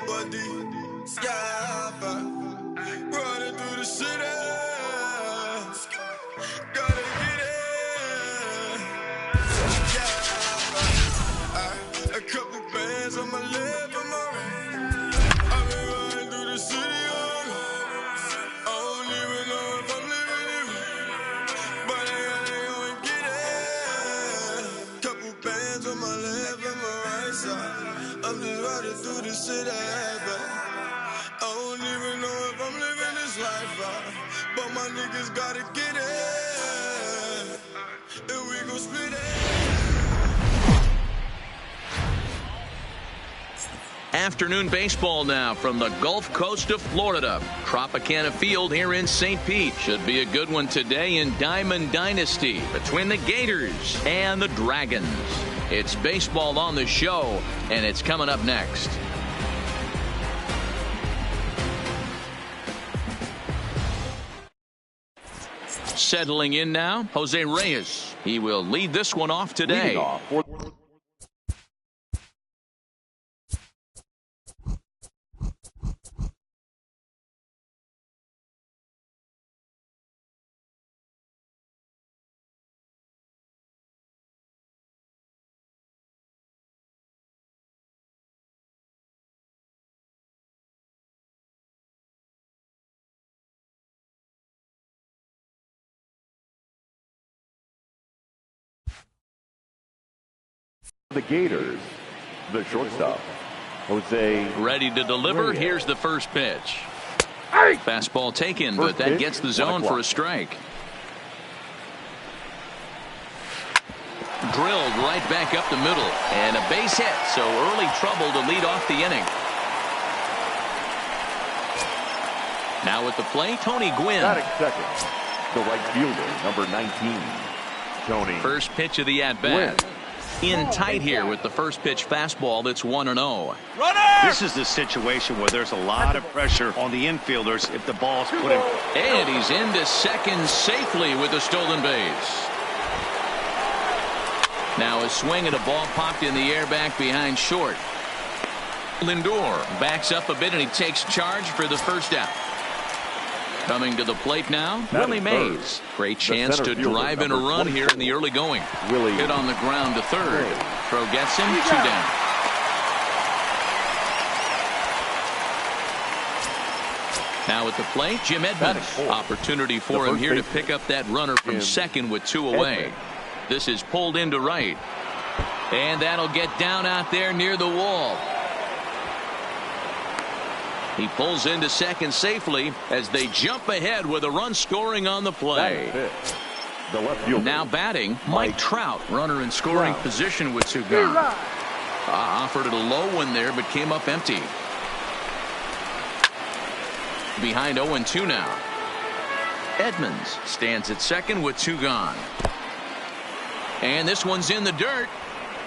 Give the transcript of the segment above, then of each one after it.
body. Yeah, running through the city. Gotta get it. Yeah, a couple bands on my left and my right. I've been running through the city. I don't even know if I'm living it, but I gotta go and get it. Couple bands on my left and my right side. I'm just riding through the city, but I don't even know if I'm living this life, but my niggas gotta get it, and we gon' split it. Afternoon baseball now from the Gulf Coast of Florida. Tropicana Field here in St. Pete. Should be a good one today in Diamond Dynasty between the Gators and the Dragons. It's baseball on the show, and it's coming up next. Settling in now, Jose Reyes. He will lead this one off today. The Gators, the shortstop, Jose. Ready to deliver. Reyes. Here's the first pitch. Fastball taken, but that gets the zone for a strike. Drilled right back up the middle, and a base hit, so early trouble to lead off the inning. Now at the plate, Tony Gwynn. Batting second, the right fielder, number 19, Tony. First pitch of the at-bat. In tight here with the first pitch fastball that's 1-0. This is the situation where there's a lot of pressure on the infielders if the ball's put in. And he's into second safely with the stolen base. Now a swing and a ball popped in the air back behind short. Lindor backs up a bit and he takes charge for the first out. Coming to the plate now, Willie Mays. Great chance to drive in a run here in the early going. Hit on the ground to third. Throw gets him, 2 down. Now at the plate, Jim Edmonds. Opportunity for him here to pick up that runner from second with 2 away. This is pulled into right. And that'll get down out there near the wall. He pulls into second safely as they jump ahead with a run scoring on the play. The left fielder. Now batting, Mike Trout, runner in scoring position with 2 gone. Offered it a low one there, but came up empty. Behind 0-2 now. Edmonds stands at second with 2 gone. And this one's in the dirt.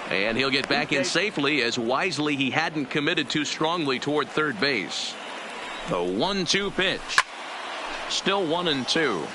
And he'll get back in safely as wisely he hadn't committed too strongly toward third base. The 1-2 pitch. Still 1-2.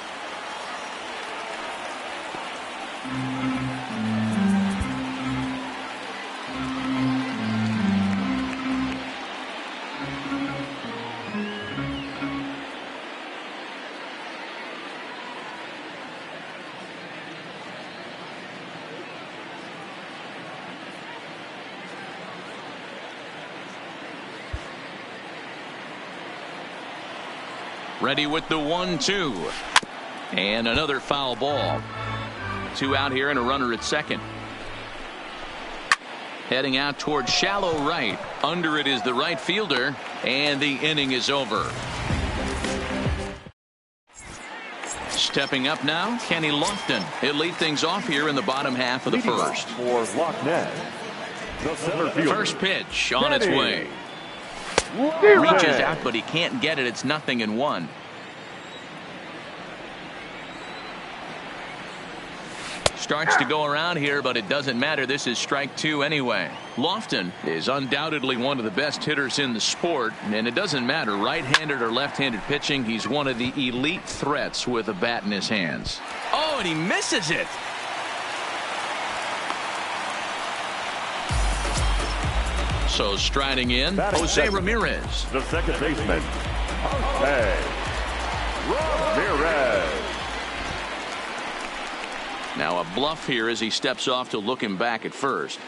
Ready with the 1-2. And another foul ball. 2 out here and a runner at second. Heading out toward shallow right. Under it is the right fielder. And the inning is over. Stepping up now, Kenny Lofton. He'll lead things off here in the bottom half of the first. For Locknet, the center fielder. First pitch on its way. Reaches out, but he can't get it. It's 0-1. Starts to go around here, but it doesn't matter. This is strike 2 anyway. Lofton is undoubtedly one of the best hitters in the sport, and it doesn't matter right-handed or left-handed pitching. He's one of the elite threats with a bat in his hands. Oh, and he misses it. So striding in, Jose Ramirez. The second baseman, Jose Ramirez. Now a bluff here as he steps off to look him back at first.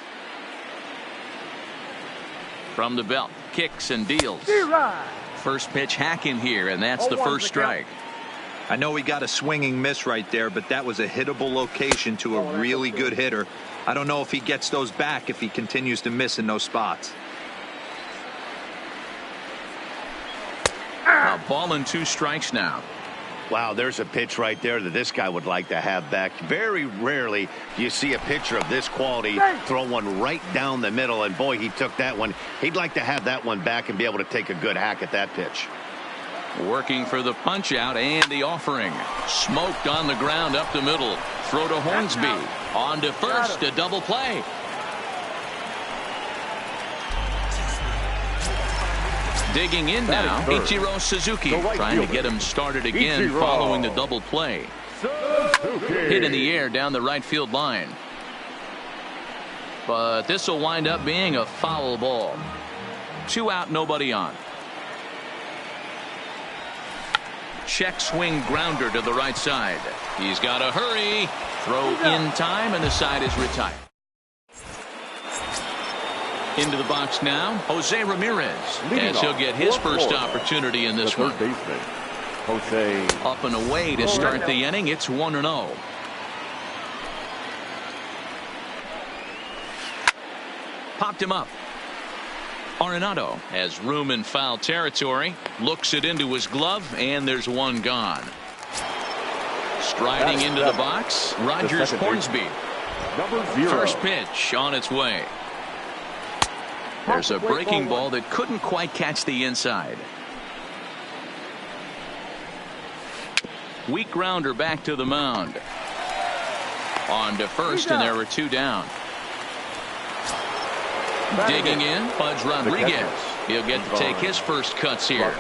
From the belt, kicks and deals. First pitch hacking here, and that's the first strike. I know he got a swinging miss right there, but that was a hittable location to a really good hitter. I don't know if he gets those back if he continues to miss in those spots. A ball and 2 strikes now. Wow, there's a pitch right there that this guy would like to have back. Very rarely do you see a pitcher of this quality throw one right down the middle, and boy, he took that one. He'd like to have that one back and be able to take a good hack at that pitch. Working for the punch out and the offering. Smoked on the ground up the middle. Throw to Hornsby. On to first, a double play. Digging in now, Ichiro Suzuki, trying to get him started again following the double play. Hit in the air down the right field line. But this will wind up being a foul ball. 2 out, nobody on. Check swing grounder to the right side. He's got to hurry. Throw in time, and the side is retired. Into the box now, Jose Ramirez, as he'll get his first opportunity in this one. Jose. Up and away to start the inning. It's 1-0. Popped him up. Arenado has room in foul territory. Looks it into his glove, and there's one gone. Striding into the box, Rogers Hornsby. First pitch on its way. There's a breaking ball that couldn't quite catch the inside. Weak grounder back to the mound. On to first, and there were 2 down. Digging in, Pudge Rodriguez. He'll get to take his first cuts here.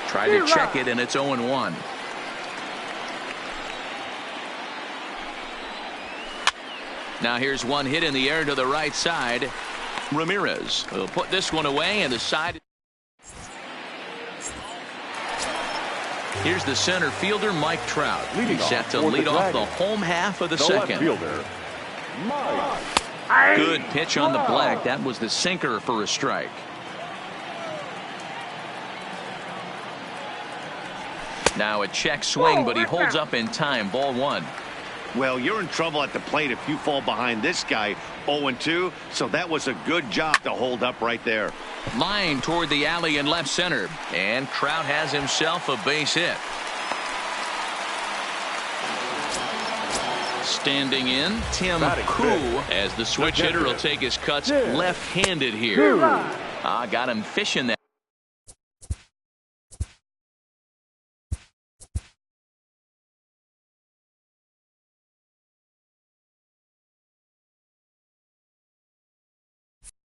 Try to check it, and it's 0-1. Now here's one hit in the air to the right side. Ramirez will put this one away, and the side. Here's the center fielder, Mike Trout. He's set to lead off the home half of the second. Good pitch on the black. That was the sinker for a strike. Now a check swing, but he holds up in time. Ball 1. Well, you're in trouble at the plate if you fall behind this guy. 0-2, so that was a good job to hold up right there. Line toward the alley in left center, and Trout has himself a base hit. Standing in, Tim Koo, as the switch hitter will take his cuts left-handed here. Got him fishing that.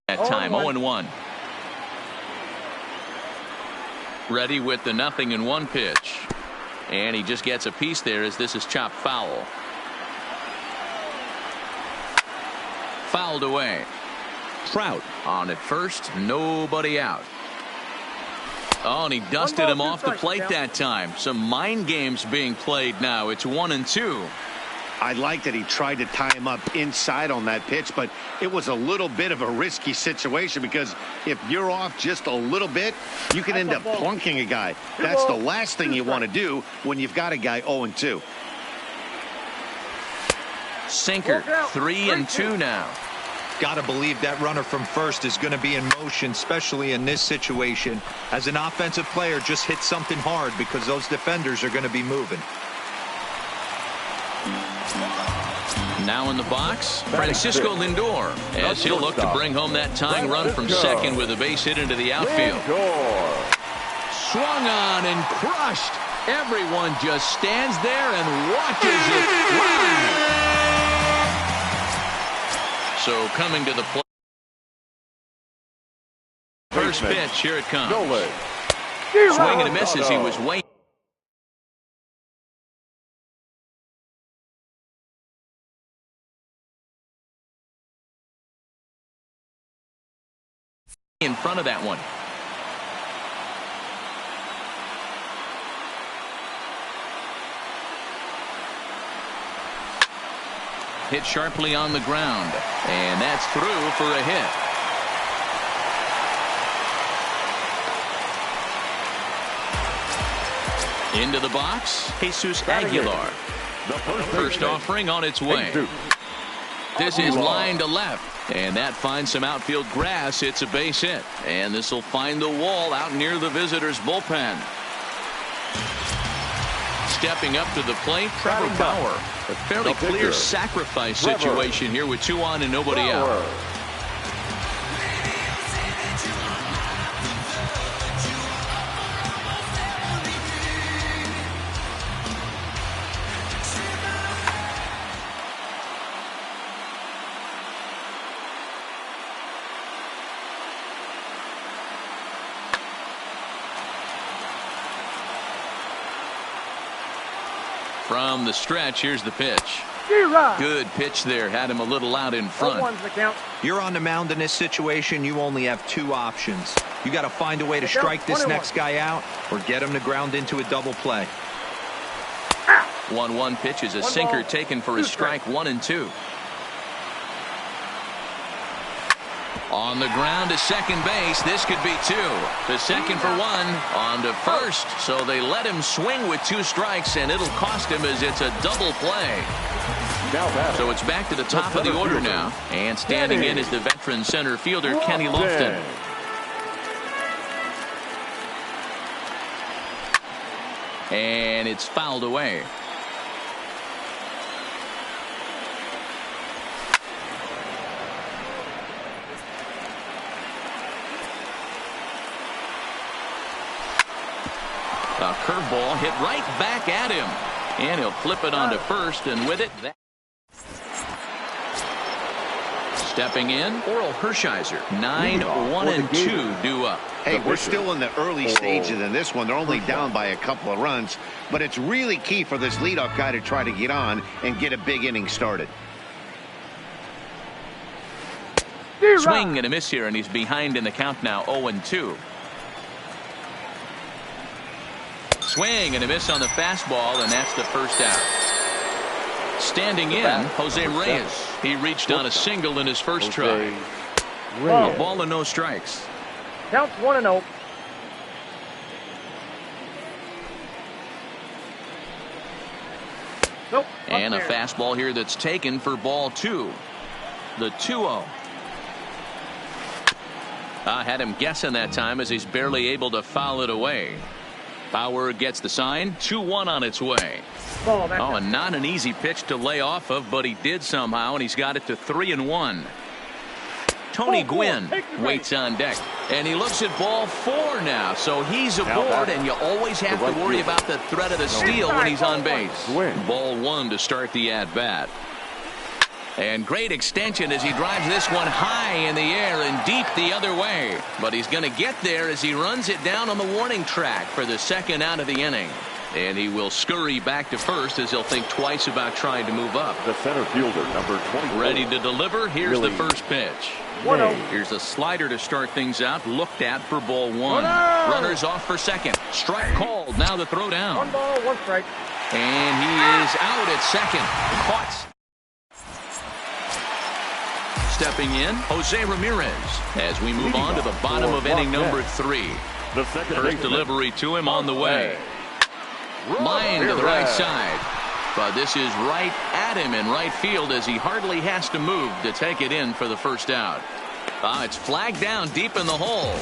That time, 0-1. Ready with the 0-1 pitch. And he just gets a piece there as this is chopped foul. Fouled away. Trout on at first, nobody out. Oh, and he dusted him off the plate that time. Some mind games being played now. It's 1-2. I like that he tried to tie him up inside on that pitch, but it was a little bit of a risky situation because if you're off just a little bit, you can end up plunking a guy. That's the last thing you want to do when you've got a guy 0-2. Sinker, 3-2 now. Got to believe that runner from first is going to be in motion, especially in this situation. As an offensive player, just hit something hard because those defenders are going to be moving. Now in the box, Francisco Lindor, as he'll look to bring home that tying run from second with a base hit into the outfield. Swung on and crushed. Everyone just stands there and watches it fly. So coming to the plate. First pitch, here it comes. Swing and a miss as he was waiting. in front of that one. Hit sharply on the ground, and that's through for a hit. Into the box, Jesus Aguilar. First offering on its way. This is line to left, and that finds some outfield grass. It's a base hit, and this will find the wall out near the visitors' bullpen. Stepping up to the plate, Trevor Bauer. A fairly clear sacrifice situation here with 2 on and nobody out. From the stretch, here's the pitch. Good pitch there. Had him a little out in front. You're on the mound in this situation. You only have 2 options. You got to find a way to strike this next guy out or get him to ground into a double play. 1-1 pitch is a sinker taken for a strike. 1 and 2. On the ground to second base. This could be 2. To second for 1. On to first. So they let him swing with 2 strikes, and it'll cost him as it's a double play. So it's back to the top of the order now. And standing in is the veteran center fielder, Kenny Lofton. And it's fouled away. A curveball hit right back at him, and he'll flip it onto first, and with it, stepping in, Oral Hershiser. 9-1-2 due up. Hey, we're still in the early stages in this one. They're only down by a couple of runs, but it's really key for this leadoff guy to try to get on and get a big inning started. Swing and a miss here, and he's behind in the count now. 0-2. Swing and a miss on the fastball, and that's the first out. Standing in, Jose Reyes. He reached on a single in his first try. A ball and no strikes. Counts 1-0. Nope. And a fastball here that's taken for ball 2. The 2-0. Had him guessing that time as he's barely able to foul it away. Bauer gets the sign. 2-1 on its way. And not an easy pitch to lay off of, but he did somehow, and he's got it to 3-1. Tony Gwynn waits on deck, and he looks at ball 4 now, so he's aboard, and you always have to worry about the threat of the steal when he's on base. Ball 1 to start the at-bat. And great extension as he drives this one high in the air and deep the other way. But he's going to get there as he runs it down on the warning track for the second out of the inning. And he will scurry back to first as he'll think twice about trying to move up. The center fielder, number 20. Ready to deliver. Here's the first pitch. Here's a slider to start things out. Looked at for ball 1. Runners off for second. Strike called. Now the throw down. 1 ball, 1 strike. And he is out at second. Caught. Stepping in, Jose Ramirez, as we move on to the bottom of inning number 3. First delivery to him on the way. Line to the right side. But this is right at him in right field as he hardly has to move to take it in for the first out. It's flagged down deep in the hole.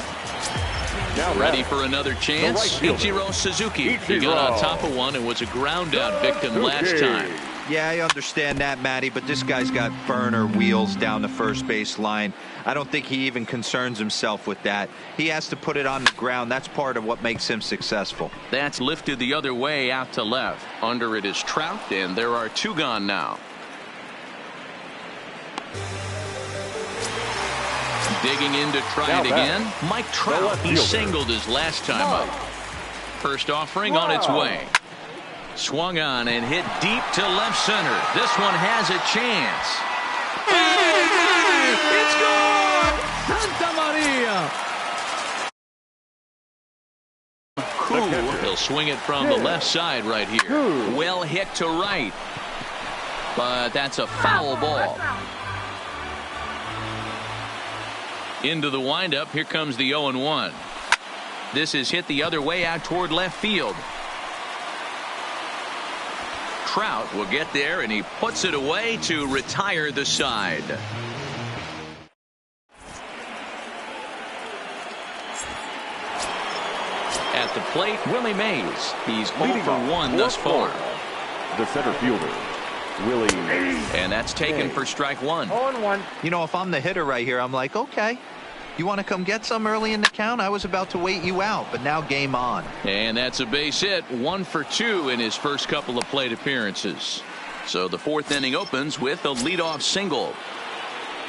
Ready for another chance. Ichiro Suzuki. He got on top of one and was a ground out victim last time. Yeah, I understand that, Matty, but this guy's got burner wheels down the first base line. I don't think he even concerns himself with that. He has to put it on the ground. That's part of what makes him successful. That's lifted the other way out to left. Under it is Trout, and there are 2 gone now. Digging in to try it again. Mike Trout, he singled his last time up. First offering on its way. Swung on and hit deep to left center. This one has a chance. It's gone! Santa Maria! He'll swing it from the left side right here. Well hit to right. But that's a foul ball. Into the windup. Here comes the 0-1. This is hit the other way out toward left field. Trout will get there, and he puts it away to retire the side. At the plate, Willie Mays. He's 0 for 1 thus far. The center fielder, Willie. And that's taken for strike 1. 0-1. You know, if I'm the hitter right here, I'm like, okay, you want to come get some early in the count? I was about to wait you out, but now game on. And that's a base hit. 1 for 2 in his first couple of plate appearances. So the 4th inning opens with a leadoff single.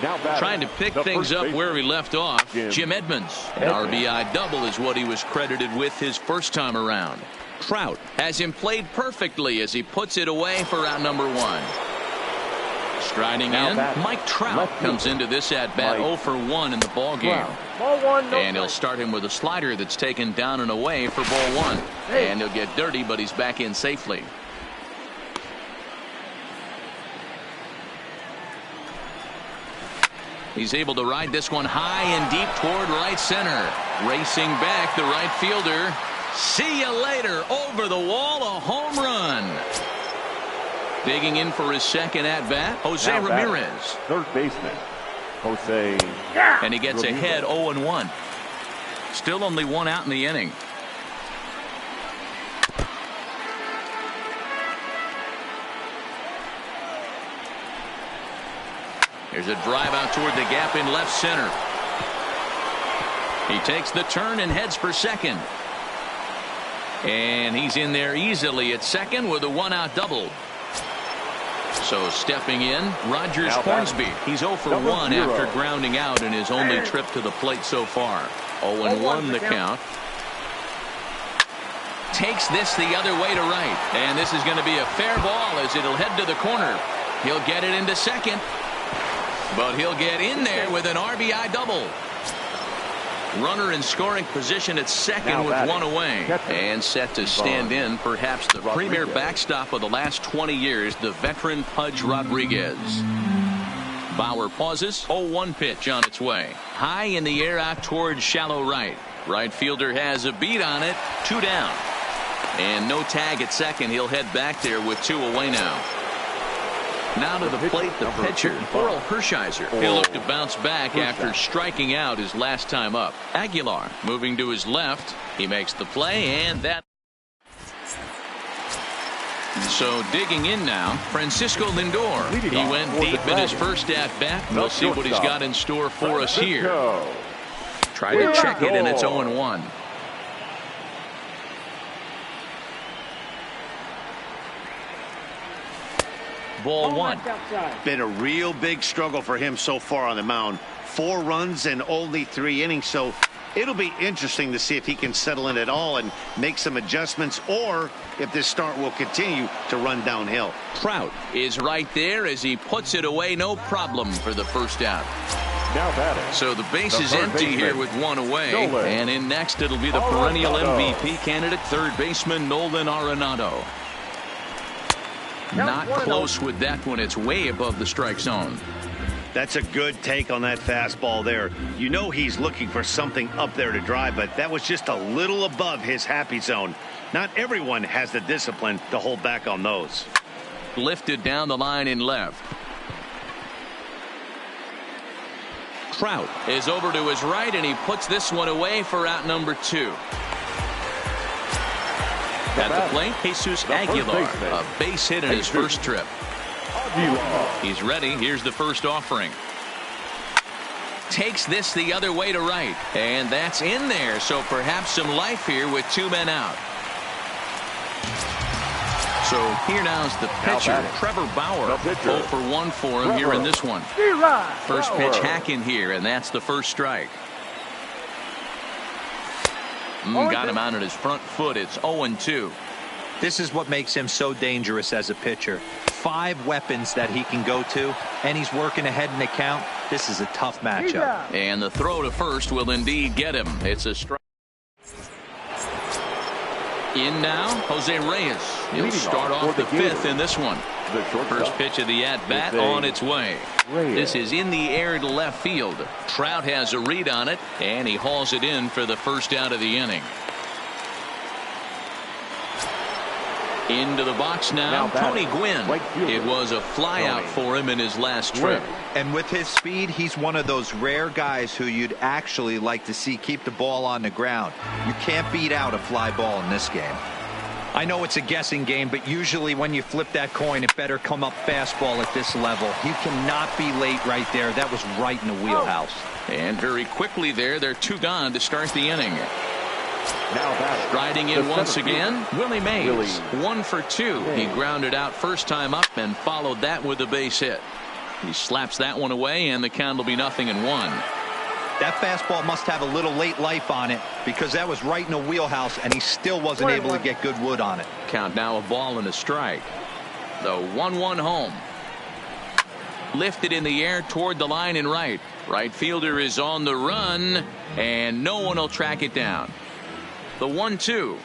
Now trying to pick things up where he left off, Jim Edmonds. An RBI double is what he was credited with his first time around. Trout has him played perfectly as he puts it away for out number 1. Striding in, Mike Trout comes into this at-bat 0 for 1 in the ball game. Ball 1, no And he'll start him with a slider that's taken down and away for ball 1. And he'll get dirty, but he's back in safely. He's able to ride this one high and deep toward right center. Racing back, the right fielder. See you later. Over the wall, a home run. Digging in for his second at-bat, Jose Ramirez. Third baseman, Jose. And he gets ahead 0-1. Still only 1 out in the inning. Here's a drive out toward the gap in left center. He takes the turn and heads for second. And he's in there easily at second with a 1-out double. So stepping in, Rogers Hornsby. He's 0 for 1 after grounding out in his only trip to the plate so far. 0-1 the count. Takes this the other way to right. And this is going to be a fair ball as it'll head to the corner. He'll get it into second. But he'll get in there with an RBI double. Runner in scoring position at second with 1 away. And set to stand in perhaps the premier backstop of the last 20 years, the veteran Pudge Rodriguez. Bauer pauses. 0-1 pitch on its way. High in the air out towards shallow right. Right fielder has a beat on it. 2 down. And no tag at second. He'll head back there with 2 away now. Now to the plate, the pitcher, Oral Hershiser. He'll look to bounce back after striking out his last time up. Aguilar moving to his left. He makes the play, and that. So digging in now, Francisco Lindor. He went deep in his first at-bat. We'll see what he's got in store for us here. Try to check it, and it's 0-1. Ball 1. Been a real big struggle for him so far on the mound. 4 runs in only 3 innings, so it'll be interesting to see if he can settle in at all and make some adjustments, or if this start will continue to run downhill. Trout is right there as he puts it away, no problem for the first out. So the base is empty here with 1 away, and in next it'll be the perennial MVP candidate, third baseman Nolan Arenado. Not close with that one. It's way above the strike zone. That's a good take on that fastball there. You know he's looking for something up there to drive, but that was just a little above his happy zone. Not everyone has the discipline to hold back on those. Lifted down the line in left. Trout is over to his right, and he puts this one away for out number 2. At the plate, Jesus Aguilar, a base hit in his first trip. He's ready. Here's the first offering. Takes this the other way to right, and that's in there. So perhaps some life here with 2 men out. So here now's the pitcher, Trevor Bauer. 0 for 1 for him here in this one. First pitch hack in here, and that's the first strike. Got him out at his front foot. It's 0-2. This is what makes him so dangerous as a pitcher. 5 weapons that he can go to, and he's working ahead in the count. This is a tough matchup. And the throw to first will indeed get him. It's a strike. In now, Jose Reyes. He'll Leading start off off for the the fifth Gators, in this one. the shortstop, First pitch of the at-bat Jose on its way. Reyes. This is in the air to left field. Trout has a read on it, and he hauls it in for the first out of the inning. Into the box now, Tony Gwynn. Right fielder, It was a flyout for him in his last trip. And with his speed, he's one of those rare guys who you'd actually like to see keep the ball on the ground. You can't beat out a fly ball in this game. I know it's a guessing game, but usually when you flip that coin, it better come up fastball at this level. He cannot be late right there. That was right in the wheelhouse. And very quickly there, they're 2 gone to start the inning. Now batting, Striding in the once center again, fielder, Willie Mays. Willie 1 for 2. He grounded out first time up and followed that with a base hit. He slaps that one away, and the count will be 0-1. That fastball must have a little late life on it because that was right in the wheelhouse, and he still wasn't able to get good wood on it. Count now a ball and a strike. The 1-1 home. Lifted in the air toward the line and right. Right fielder is on the run, and no one will track it down. The 1-2.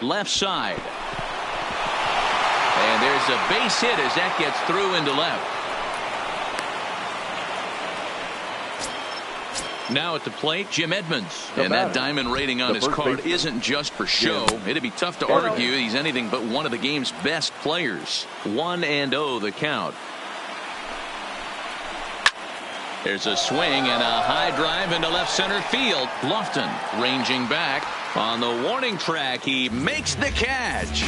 Left side. And there's a base hit as that gets through into left. Now at the plate, Jim Edmonds. And that diamond rating on his card isn't just for show. It'd be tough to argue he's anything but one of the game's best players. 1-0 the count. There's a swing and a high drive into left center field. Lofton ranging back on the warning track. He makes the catch.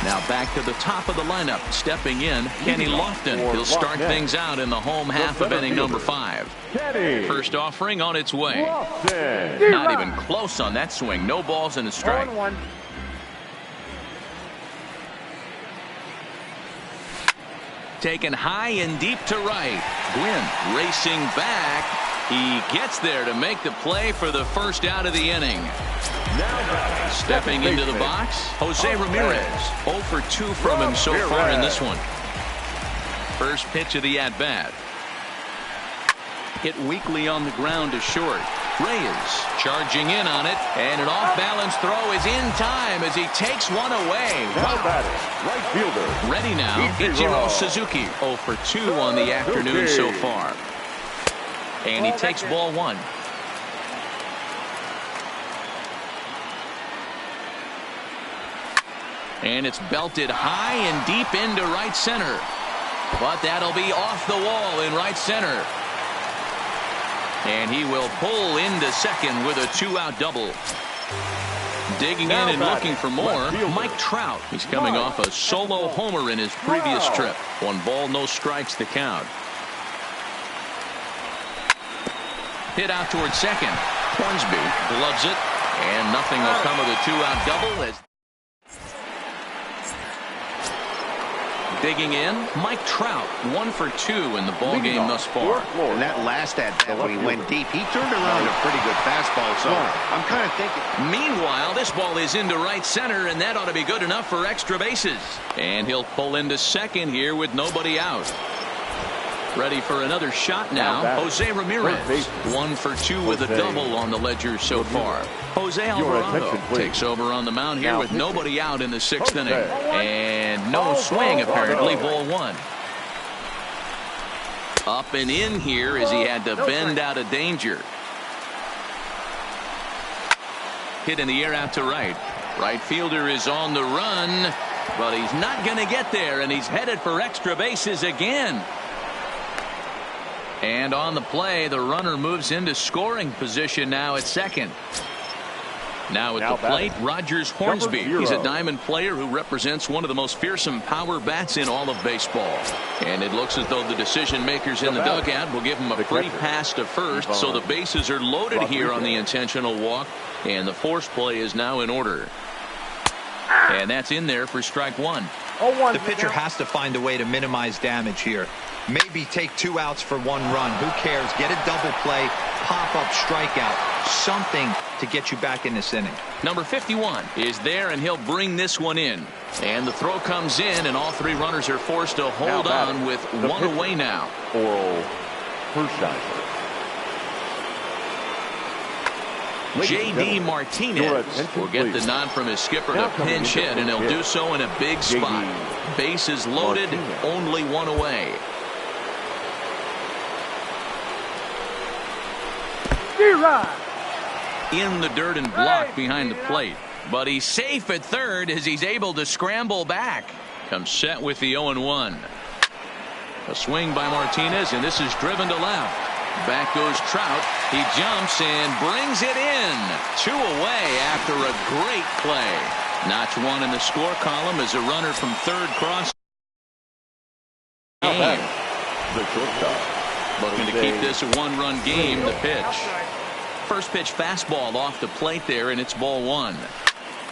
Now back to the top of the lineup. Stepping in, Kenny Lofton. He'll start things out in the home half of inning number 5. First offering on its way. Not even close on that swing. No balls and a strike. 0-1. Taken high and deep to right. Gwynn racing back. He gets there to make the play for the first out of the inning. Stepping into the box, Jose Ramirez. 0 for 2 from him so far in this one. First pitch of the at-bat. Hit weakly on the ground to short. Reyes charging in on it, and an off-balance throw is in time as he takes one away. Now batting, right fielder. Ready now, Ichiro Suzuki. 0 for 2 on the afternoon so far. And he takes ball 1. And it's belted high and deep into right center. But that'll be off the wall in right center. And he will pull into second with a 2-out double. Digging in and looking for more, Mike Trout. He's coming off a solo homer in his previous trip. 1 ball, no strikes to count. Hit out towards second. Hornsby gloves it, and nothing will come of the 2-out double. As digging in, Mike Trout. 1 for 2 in the ball game thus far. And that last at-bat when he went deep, he turned around a pretty good fastball. So I'm kind of thinking. Meanwhile, this ball is into right center, and that ought to be good enough for extra bases. And he'll pull into second here with nobody out. Ready for another shot now, Jose Ramirez. 1 for 2 with a double on the ledger so far. Jose Alvarado takes over on the mound here with nobody out in the 6th inning. And no swing apparently, ball 1. Up and in here as he had to bend out of danger. Hit in the air out to right. Right fielder is on the run, but he's not going to get there, and he's headed for extra bases again. And on the play, the runner moves into scoring position now at second. Now at the plate, Rogers Hornsby. He's a diamond player who represents one of the most fearsome power bats in all of baseball. And it looks as though the decision makers in the dugout will give him a free pass to first, so the bases are loaded here on the intentional walk, and the force play is now in order. And that's in there for strike 1. 0-1. The pitcher has to find a way to minimize damage here. Maybe take 2 outs for 1 run. Who cares? Get a double play, pop-up strikeout, something to get you back in this inning. Number 51 is there, and he'll bring this one in. And the throw comes in, and all 3 runners are forced to hold on with 1 away now. Oral Hershiser. J.D. Martinez will get the nod from his skipper to pinch hit, and he'll do so in a big spot. Bases loaded, only 1 away. In the dirt and blocked behind the plate. But he's safe at third as he's able to scramble back. Comes set with the 0-1. A swing by Martinez, and this is driven to left. Back goes Trout. He jumps and brings it in. 2 away after a great play. Notch 1 in the score column as a runner from third cross. Game. The shortstop. Looking to keep this a 1-run game. The pitch. First pitch fastball off the plate there, and it's ball 1.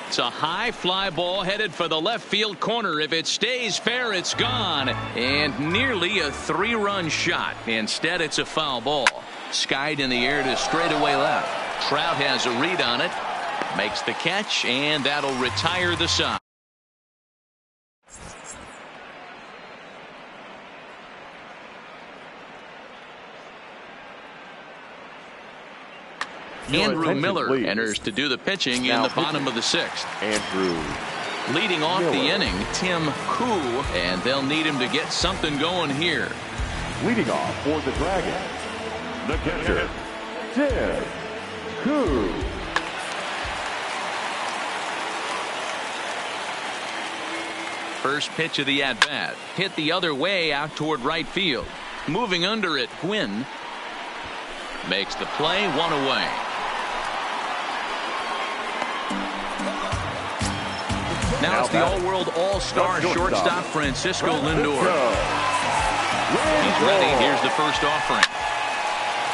It's a high fly ball headed for the left field corner. If it stays fair, it's gone. And nearly a 3-run shot. Instead, it's a foul ball. Skied in the air to straightaway left. Trout has a read on it. Makes the catch, and that'll retire the side. Andrew Miller please. enters to do the pitching in the bottom of the 6th. Andrew Leading off Miller. the inning, Tim Koo, and they'll need him to get something going here. Leading off for the Dragons, the catcher, Tim Koo. First pitch of the at-bat. Hit the other way out toward right field. Moving under it, Gwynn makes the play, 1 away. Now it's the all-world all-star shortstop Francisco Lindor. He's ready. Here's the first offering.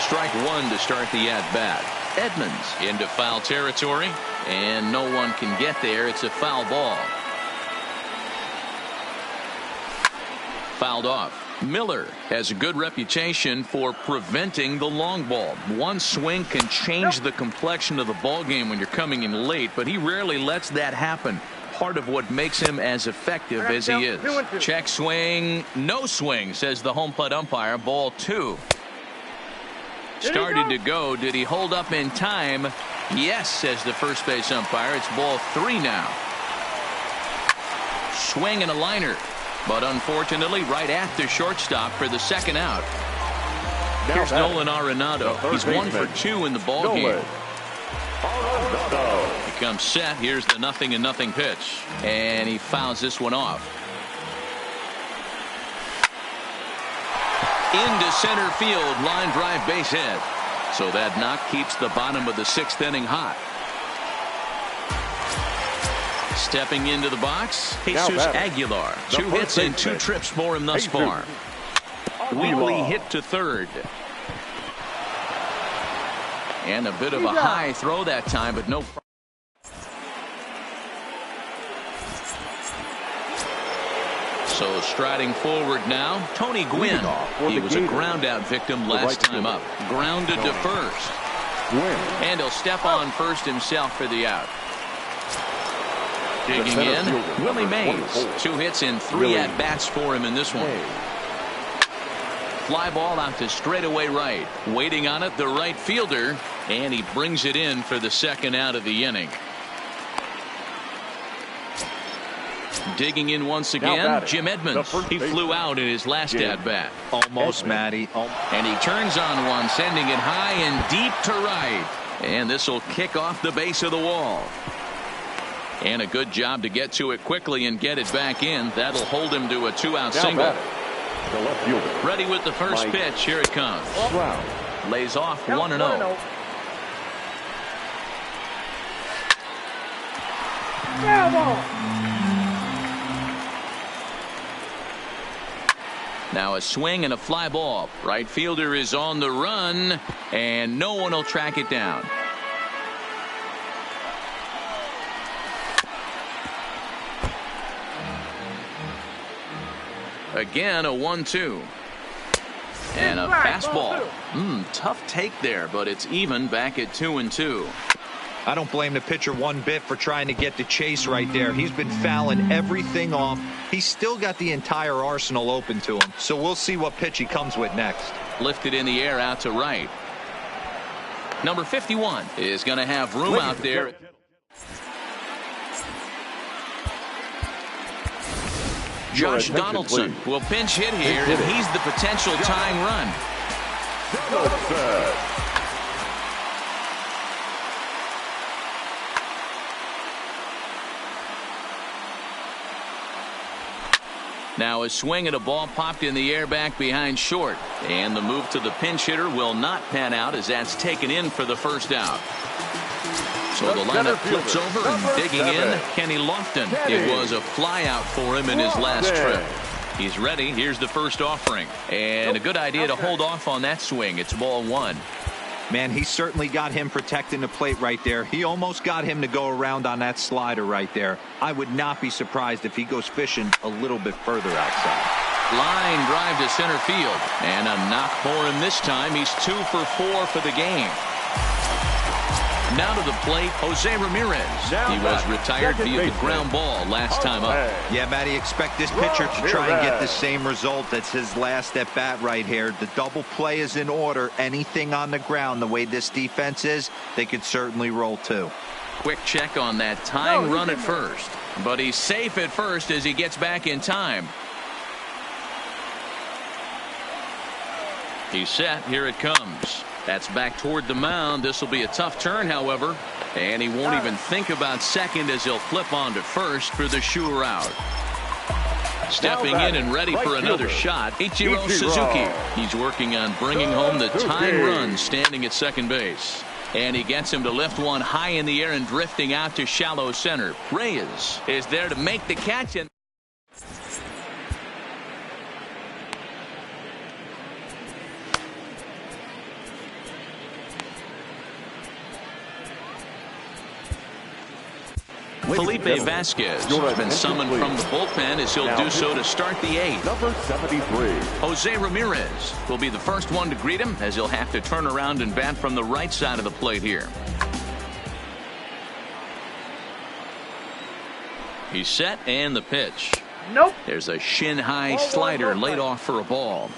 Strike 1 to start the at-bat. Edmonds into foul territory, and no one can get there. It's a foul ball. Fouled off. Miller has a good reputation for preventing the long ball. One swing can change the complexion of the ball game when you're coming in late, but he rarely lets that happen. Part of what makes him as effective as he is. Check swing, no swing, says the home plate umpire. Ball 2. Started to go. Did he hold up in time? Yes, says the first base umpire. It's ball 3 now. Swing and a liner. But unfortunately, right at the shortstop for the second out. Here's Nolan Arenado. He's 1 for 2 in the ball game. He comes set. Here's the 0-0 pitch. And he fouls this one off. Into center field. Line drive base hit. So that knock keeps the bottom of the 6th inning hot. Stepping into the box, Jesus Aguilar. 2 hits and 2 trips for him thus far. Wheatley hit to third. And a bit of a high throw that time, but no. So striding forward now, Tony Gwynn. He was a ground out victim last time up. Grounded to first. And he'll step on first himself for the out. Digging in, Willie Mays. 2 hits and 3 at-bats for him in this one. Fly ball out to straightaway right. Waiting on it, the right fielder. And he brings it in for the second out of the inning. Digging in once again, Jim Edmonds. He flew out in his last at-bat. Almost, Matty. And he turns on one, sending it high and deep to right. And this will kick off the base of the wall. And a good job to get to it quickly and get it back in. That'll hold him to a 2-out single. Ready with the first pitch. Here it comes. Lays off 1-0. Now a swing and a fly ball. Right fielder is on the run, and no one will track it down. Again, a 1-2. And a fastball. Tough take there, but it's even back at 2-2. I don't blame the pitcher one bit for trying to get the chase right there. He's been fouling everything off. He's still got the entire arsenal open to him. So we'll see what pitch he comes with next. Lifted in the air out to right. Number 51 is going to have room out there. Josh Donaldson will pinch hit here, and he's the potential tying run. Now a swing at a ball popped in the air back behind short. And the move to the pinch hitter will not pan out as that's taken in for the first out. So the lineup flips over and digging in, Kenny Lofton. It was a fly out for him in his last trip. He's ready. Here's the first offering. And a good idea to hold off on that swing. It's ball one. Man, he certainly got him protecting the plate right there. He almost got him to go around on that slider right there. I would not be surprised if he goes fishing a little bit further outside. Line drive to center field. And a knock for him this time. He's 2 for 4 for the game. Now to the plate, Jose Ramirez. He was retired via the ground ball last time up. Yeah, Matty, expect this pitcher to try and get the same result. That's his last at bat right here. The double play is in order. Anything on the ground, the way this defense is, they could certainly roll too. Quick check on that tying run at first. But he's safe at first as he gets back in time. He's set. Here it comes. That's back toward the mound. This will be a tough turn, however. And he won't even think about second as he'll flip on to first for the sure out. Stepping in and ready for another shot, Ichiro Suzuki. He's working on bringing home the tying run standing at second base. And he gets him to lift one high in the air and drifting out to shallow center. Reyes is there to make the catch. And Felipe Vasquez has been summoned from the bullpen as he'll do so to start the eighth. Number 73. Jose Ramirez will be the first one to greet him as he'll have to turn around and bat from the right side of the plate here. He's set and the pitch. Nope. There's a shin-high slider laid off for a ball.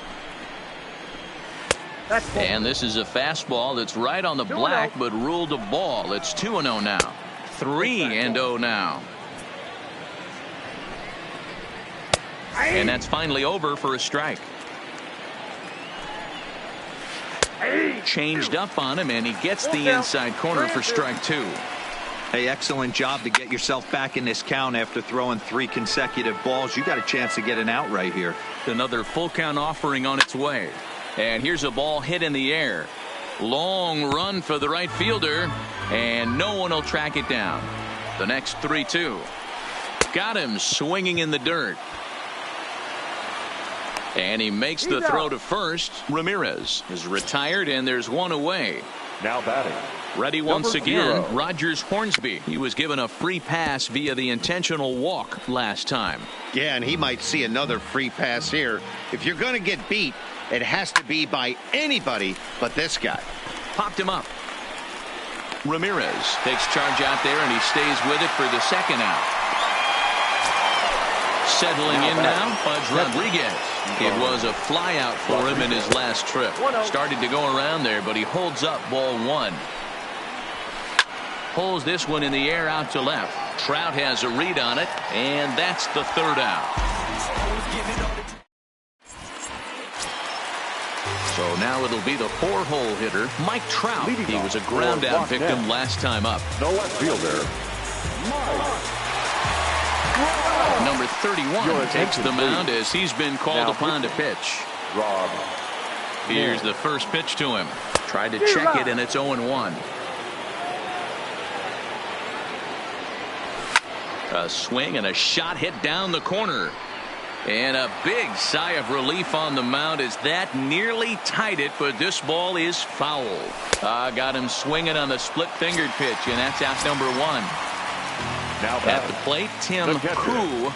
And this is a fastball that's right on the black but ruled a ball. It's 2-0 now. 3-0 now. And that's finally over for a strike. Changed up on him, and he gets the inside corner for strike 2. Hey, excellent job to get yourself back in this count after throwing 3 consecutive balls. You got a chance to get an out right here. Another full count offering on its way. And here's a ball hit in the air. Long run for the right fielder, and no one will track it down. The next 3-2. Got him swinging in the dirt. And he makes the throw to first. Ramirez is retired, and there's one away. Now batting. Ready once again, Rogers Hornsby. He was given a free pass via the intentional walk last time. Yeah, and he might see another free pass here. If you're going to get beat, it has to be by anybody but this guy. Popped him up. Ramirez takes charge out there, and he stays with it for the second out. Settling in now, Pudge Rodriguez. It was a fly out for him in his last trip. Started to go around there, but he holds up ball one. Pulls this one in the air out to left. Trout has a read on it, and that's the third out. So now it'll be the 4-hole hitter, Mike Trout. He was a ground out victim last time up. The left fielder, Number 31 takes the mound as he's been called upon to pitch. Rob. Here's the first pitch to him. Tried to check it, and it's 0-1. A swing and a shot hit down the corner. And a big sigh of relief on the mound as that nearly tied it, but this ball is foul. Got him swinging on the split-fingered pitch, and that's out number 1. Now at the plate, Tim Crew.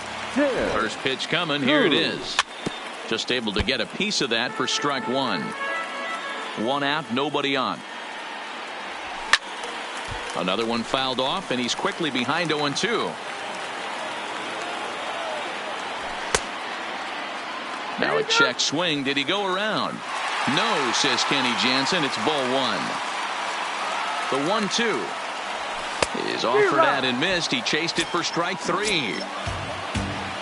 First pitch coming. Here it is. Just able to get a piece of that for strike one. One out, nobody on. Another one fouled off, and he's quickly behind 0-2. Now a check swing. Did he go around? No, says Kenny Jansen. It's ball one. The 1-2 is offered at and missed. He chased it for strike three.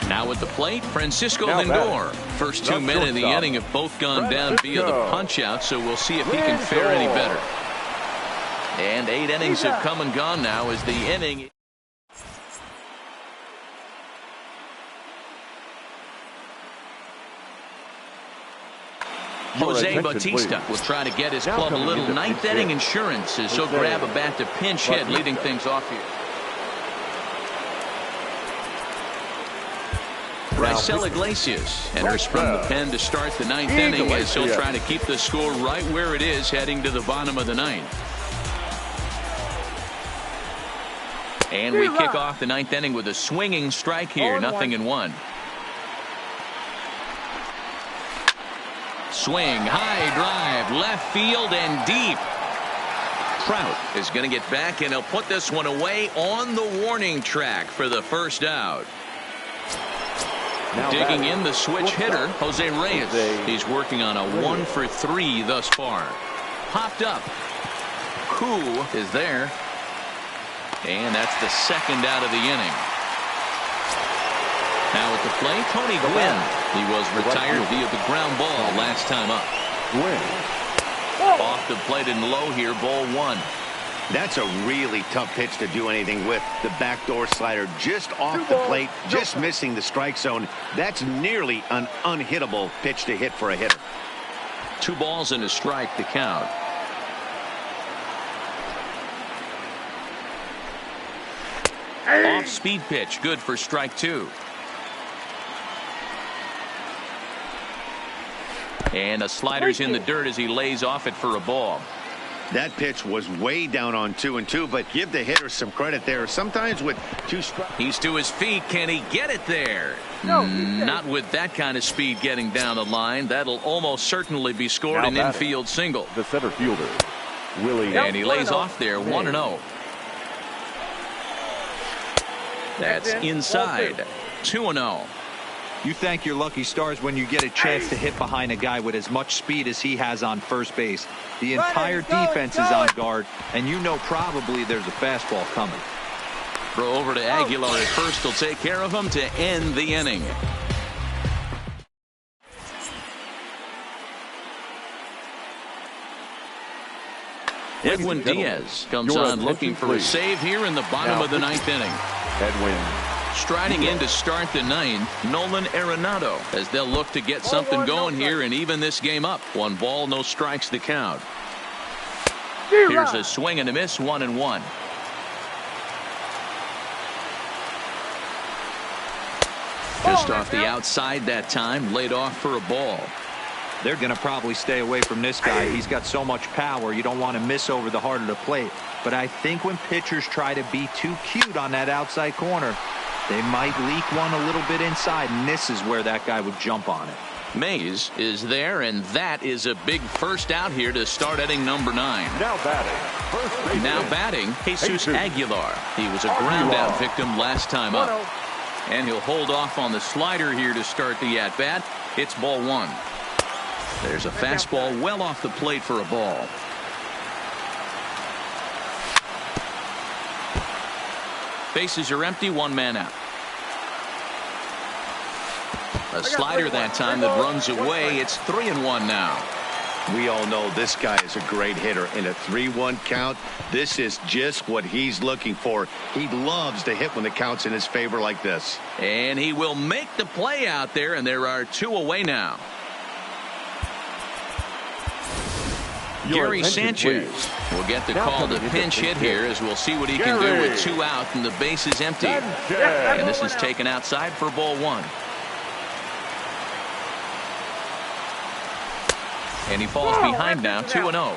Now at the plate, Francisco Lindor. First 2 men in the inning have both gone down via the punch out, so we'll see if he can fare any better. And 8 innings have come and gone now as the inning. Jose Bautista will try to get his club a little ninth inning insurance as he'll grab a bat to pinch hit, leading things off here. Raisel Iglesias enters from the pen to start the 9th inning as he'll try to keep the score right where it is heading to the bottom of the 9th. And we kick off the 9th inning with a swinging strike here, 0-1. Swing, high drive, left field and deep. Trout is going to get back, and he'll put this one away on the warning track for the first out. Digging in the switch hitter, Jose Reyes. He's working on a 1-for-3 thus far. Popped up. Koo is there. And that's the second out of the inning. Now at the plate, Tony Gwynn. He was retired via the ground ball last time up. Off the plate and low here, ball one. That's a really tough pitch to do anything with. The backdoor slider just off the plate, just missing the strike zone. That's nearly an unhittable pitch to hit for a hitter. 2 balls and a strike to count. Off speed pitch, good for strike 2. And a slider's in the dirt as he lays off it for a ball. That pitch was way down on 2-2, but give the hitter some credit there. Sometimes with 2 strikes. He's to his feet. Can he get it there? Not with that kind of speed getting down the line. That'll almost certainly be scored an infield single. The center fielder, Willie. And he lays off there, 1-0. That's inside. 2-0. You thank your lucky stars when you get a chance to hit behind a guy with as much speed as he has on first base. The entire defense is on guard, and you know probably there's a fastball coming. Throw over to Aguilar at first. He'll take care of him to end the inning. Edwin Diaz comes on looking for a save here in the bottom of the 9th inning. Edwin. Striding in to start the 9th, Nolan Arenado, as they'll look to get something going here and even this game up. 1 ball, no strikes to count. Here's a swing and a miss, 1-1. Just off the outside that time, laid off for a ball. They're going to probably stay away from this guy. He's got so much power. You don't want to miss over the heart of the plate. But I think when pitchers try to be too cute on that outside corner, they might leak one a little bit inside, and this is where that guy would jump on it. Mays is there, and that is a big first out here to start inning number 9. Now batting. Now batting, Jesus Aguilar. He was a ground out victim last time up. And he'll hold off on the slider here to start the at-bat. It's ball 1. There's a fastball well off the plate for a ball. Bases are empty, 1 man out. A slider that time that runs away. It's 3-1 now. We all know this guy is a great hitter. In a 3-1 count, this is just what he's looking for. He loves to hit when the count's in his favor like this. And he will make the play out there, and there are 2 away now. Gary Sanchez will get the call to pinch hit here, as we'll see what he can do with 2 out and the base is empty. And this is taken outside for ball 1. And he falls behind now, 2-0.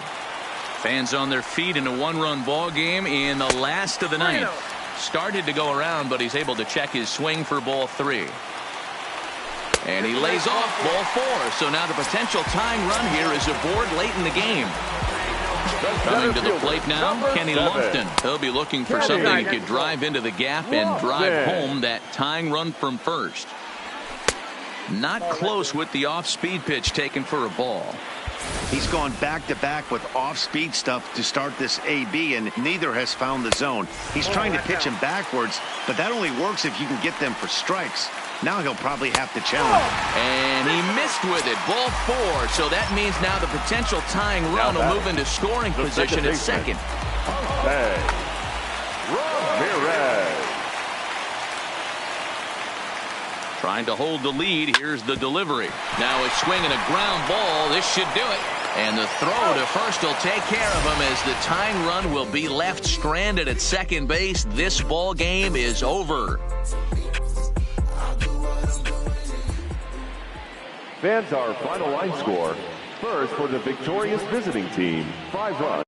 Fans on their feet in a 1-run ball game in the last of the 9th. Started to go around, but he's able to check his swing for ball 3. And he lays off ball 4. So now the potential tying run here is aboard late in the game. Coming to the plate now, Kenny Lofton. He'll be looking for something he could drive into the gap and drive home that tying run from first. Not close with the off-speed pitch taken for a ball. He's gone back-to-back with off-speed stuff to start this AB, and neither has found the zone. He's trying to pitch him backwards, but that only works if you can get them for strikes. Now he'll probably have to challenge. And he missed with it. Ball 4. So that means now the potential tying run will move into scoring position at second. Hey, Ramirez. Trying to hold the lead. Here's the delivery. Now a swing and a ground ball. This should do it. And the throw to first will take care of him as the tying run will be left stranded at second base. This ball game is over. Fans, our final line score. First, for the victorious visiting team, 5 runs.